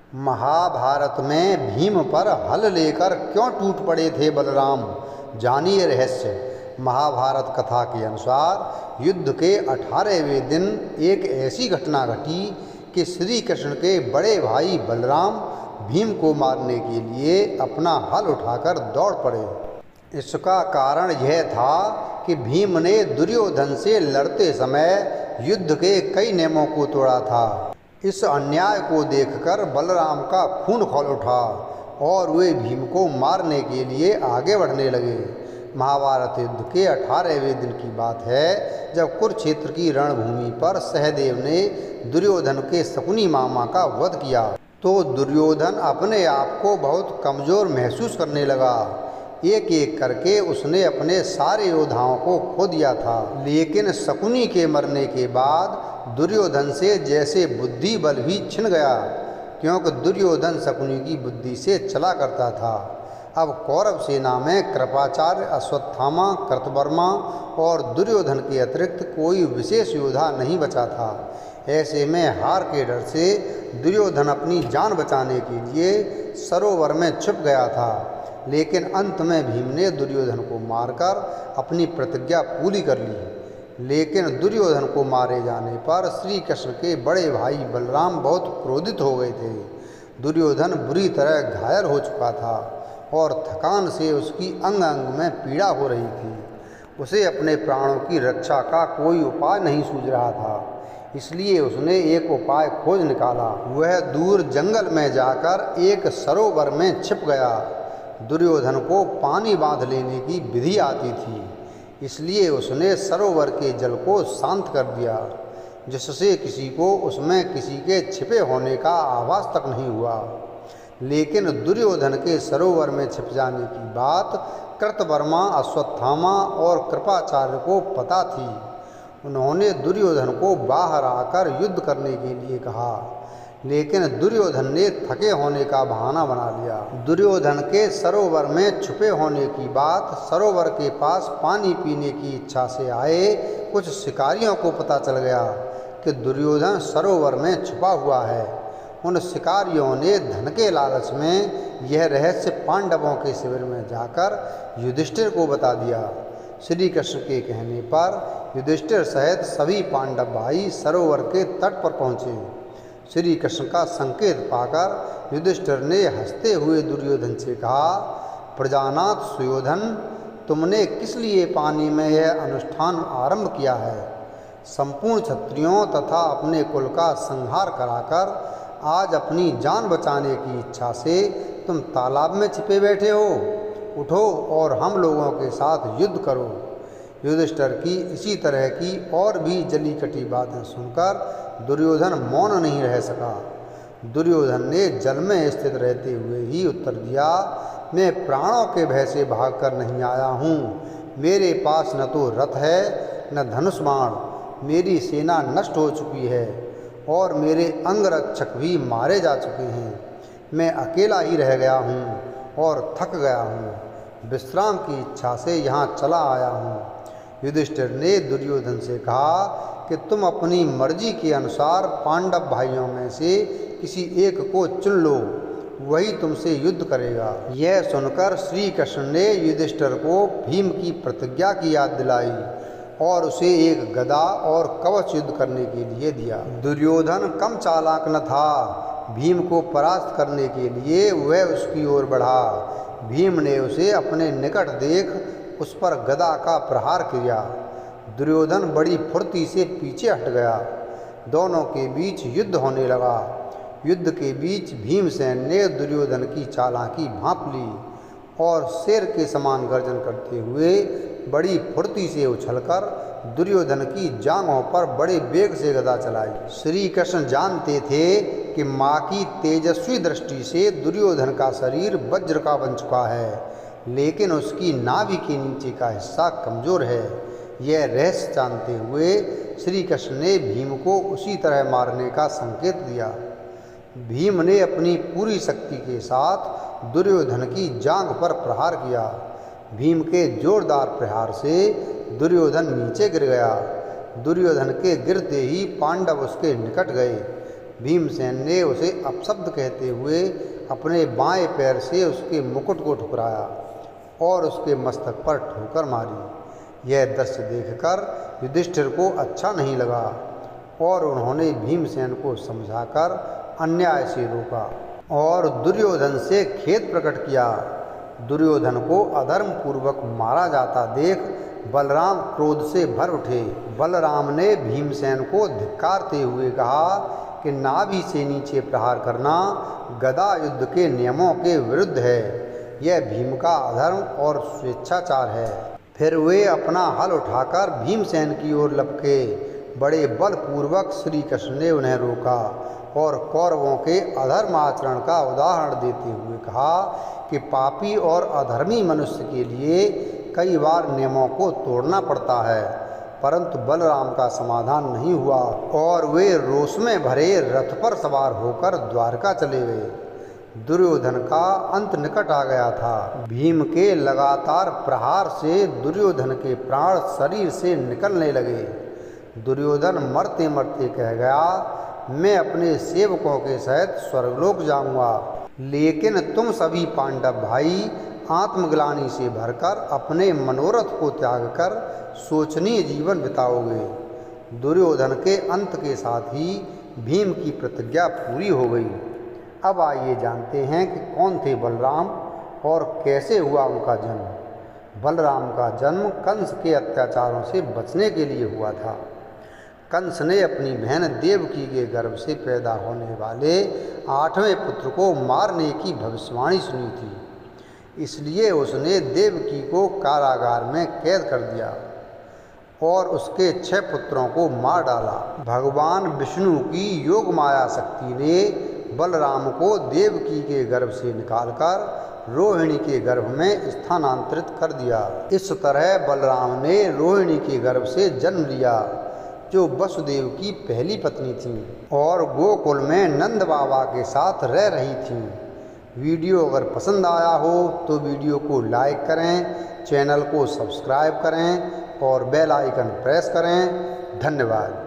महाभारत में भीम पर हल लेकर क्यों टूट पड़े थे बलराम, जानिए रहस्य। महाभारत कथा के अनुसार युद्ध के 18वें दिन एक ऐसी घटना घटी कि श्री कृष्ण के बड़े भाई बलराम भीम को मारने के लिए अपना हल उठाकर दौड़ पड़े। इसका कारण यह था कि भीम ने दुर्योधन से लड़ते समय युद्ध के कई नियमों को तोड़ा था। इस अन्याय को देखकर बलराम का खून खौल उठा और वे भीम को मारने के लिए आगे बढ़ने लगे। महाभारत युद्ध के 18वें दिन की बात है, जब कुरुक्षेत्र की रणभूमि पर सहदेव ने दुर्योधन के शकुनी मामा का वध किया तो दुर्योधन अपने आप को बहुत कमज़ोर महसूस करने लगा। एक एक करके उसने अपने सारे योद्धाओं को खो दिया था, लेकिन शकुनी के मरने के बाद दुर्योधन से जैसे बुद्धि बल भी छिन गया, क्योंकि दुर्योधन शकुनी की बुद्धि से चला करता था। अब कौरव सेना में कृपाचार्य, अश्वत्थामा, कृतवर्मा और दुर्योधन के अतिरिक्त कोई विशेष योद्धा नहीं बचा था। ऐसे में हार के डर से दुर्योधन अपनी जान बचाने के लिए सरोवर में छिप गया था, लेकिन अंत में भीम ने दुर्योधन को मारकर अपनी प्रतिज्ञा पूरी कर ली। लेकिन दुर्योधन को मारे जाने पर श्री कृष्ण के बड़े भाई बलराम बहुत क्रोधित हो गए थे। दुर्योधन बुरी तरह घायल हो चुका था और थकान से उसकी अंग अंग में पीड़ा हो रही थी। उसे अपने प्राणों की रक्षा का कोई उपाय नहीं सूझ रहा था, इसलिए उसने एक उपाय खोज निकाला। वह दूर जंगल में जाकर एक सरोवर में छिप गया। दुर्योधन को पानी बांध लेने की विधि आती थी, इसलिए उसने सरोवर के जल को शांत कर दिया, जिससे किसी को उसमें किसी के छिपे होने का आभास तक नहीं हुआ। लेकिन दुर्योधन के सरोवर में छिप जाने की बात कृतवर्मा, अश्वत्थामा और कृपाचार्य को पता थी। उन्होंने दुर्योधन को बाहर आकर युद्ध करने के लिए कहा, लेकिन दुर्योधन ने थके होने का बहाना बना लिया। दुर्योधन के सरोवर में छुपे होने की बात सरोवर के पास पानी पीने की इच्छा से आए कुछ शिकारियों को पता चल गया कि दुर्योधन सरोवर में छुपा हुआ है। उन शिकारियों ने धन के लालच में यह रहस्य पांडवों के शिविर में जाकर युधिष्ठिर को बता दिया। श्री कृष्ण के कहने पर युधिष्ठिर सहित सभी पांडव भाई सरोवर के तट पर पहुँचे। श्री कृष्ण का संकेत पाकर युधिष्ठिर ने हंसते हुए दुर्योधन से कहा, प्रजानाथ सुयोधन, तुमने किस लिए पानी में यह अनुष्ठान आरंभ किया है? संपूर्ण क्षत्रियों तथा अपने कुल का संहार कराकर आज अपनी जान बचाने की इच्छा से तुम तालाब में छिपे बैठे हो। उठो और हम लोगों के साथ युद्ध करो। युधिष्ठिर की इसी तरह की और भी जली कटी बातें सुनकर दुर्योधन मौन नहीं रह सका। दुर्योधन ने जल में स्थित रहते हुए ही उत्तर दिया, मैं प्राणों के भय से भागकर नहीं आया हूँ। मेरे पास न तो रथ है न धनुष बाण। मेरी सेना नष्ट हो चुकी है और मेरे अंगरक्षक भी मारे जा चुके हैं। मैं अकेला ही रह गया हूँ और थक गया हूँ। विश्राम की इच्छा से यहाँ चला आया हूँ। युधिष्ठिर ने दुर्योधन से कहा कि तुम अपनी मर्जी के अनुसार पांडव भाइयों में से किसी एक को चुन लो, वही तुमसे युद्ध करेगा। यह सुनकर श्री कृष्ण ने युधिष्ठिर को भीम की प्रतिज्ञा की याद दिलाई और उसे एक गदा और कवच युद्ध करने के लिए दिया। दुर्योधन कम चालाक न था। भीम को परास्त करने के लिए वह उसकी ओर बढ़ा। भीम ने उसे अपने निकट देख उस पर गदा का प्रहार किया। दुर्योधन बड़ी फुर्ती से पीछे हट गया। दोनों के बीच युद्ध होने लगा। युद्ध के बीच भीमसेन ने दुर्योधन की चालाकी भांप ली और शेर के समान गर्जन करते हुए बड़ी फुर्ती से उछलकर दुर्योधन की जांघों पर बड़े वेग से गदा चलाई। श्री कृष्ण जानते थे कि माँ की तेजस्वी दृष्टि से दुर्योधन का शरीर वज्र का बन चुका है, लेकिन उसकी नाभि के नीचे का हिस्सा कमज़ोर है। यह रहस्य जानते हुए श्री कृष्ण ने भीम को उसी तरह मारने का संकेत दिया। भीम ने अपनी पूरी शक्ति के साथ दुर्योधन की जांघ पर प्रहार किया। भीम के जोरदार प्रहार से दुर्योधन नीचे गिर गया। दुर्योधन के गिरते ही पांडव उसके निकट गए। भीमसेन ने उसे अपशब्द कहते हुए अपने बाएं पैर से उसके मुकुट को ठुकराया और उसके मस्तक पर ठोकर मारी। यह दृश्य देखकर युधिष्ठिर को अच्छा नहीं लगा और उन्होंने भीमसेन को समझाकर अन्याय से रोका और दुर्योधन से खेद प्रकट किया। दुर्योधन को अधर्म पूर्वक मारा जाता देख बलराम क्रोध से भर उठे। बलराम ने भीमसेन को धिक्कारते हुए कहा कि नाभि से नीचे प्रहार करना गदा युद्ध के नियमों के विरुद्ध है। यह भीम का अधर्म और स्वेच्छाचार है। फिर वे अपना हल उठाकर भीमसेन की ओर लपके। बड़े बलपूर्वक श्री कृष्ण ने उन्हें रोका और कौरवों के अधर्म आचरण का उदाहरण देते हुए कहा कि पापी और अधर्मी मनुष्य के लिए कई बार नियमों को तोड़ना पड़ता है, परंतु बलराम का समाधान नहीं हुआ और वे रोष में भरे रथ पर सवार होकर द्वारका चले गए। दुर्योधन का अंत निकट आ गया था। भीम के लगातार प्रहार से दुर्योधन के प्राण शरीर से निकलने लगे। दुर्योधन मरते मरते कह गया, मैं अपने सेवकों के सहित स्वर्गलोक जाऊंगा, लेकिन तुम सभी पांडव भाई आत्मग्लानि से भरकर अपने मनोरथ को त्याग कर शोचनीय जीवन बिताओगे। दुर्योधन के अंत के साथ ही भीम की प्रतिज्ञा पूरी हो गई। अब आइए जानते हैं कि कौन थे बलराम और कैसे हुआ उनका जन्म। बलराम का जन्म कंस के अत्याचारों से बचने के लिए हुआ था। कंस ने अपनी बहन देवकी के गर्भ से पैदा होने वाले 8वें पुत्र को मारने की भविष्यवाणी सुनी थी। इसलिए उसने देवकी को कारागार में कैद कर दिया और उसके 6 पुत्रों को मार डाला। भगवान विष्णु की योग माया शक्ति ने बलराम को देवकी के गर्भ से निकालकर रोहिणी के गर्भ में स्थानांतरित कर दिया। इस तरह बलराम ने रोहिणी के गर्भ से जन्म लिया, जो वसुदेव की पहली पत्नी थी और गोकुल में नंद बाबा के साथ रह रही थी। वीडियो अगर पसंद आया हो तो वीडियो को लाइक करें, चैनल को सब्सक्राइब करें और बेल आइकन प्रेस करें। धन्यवाद।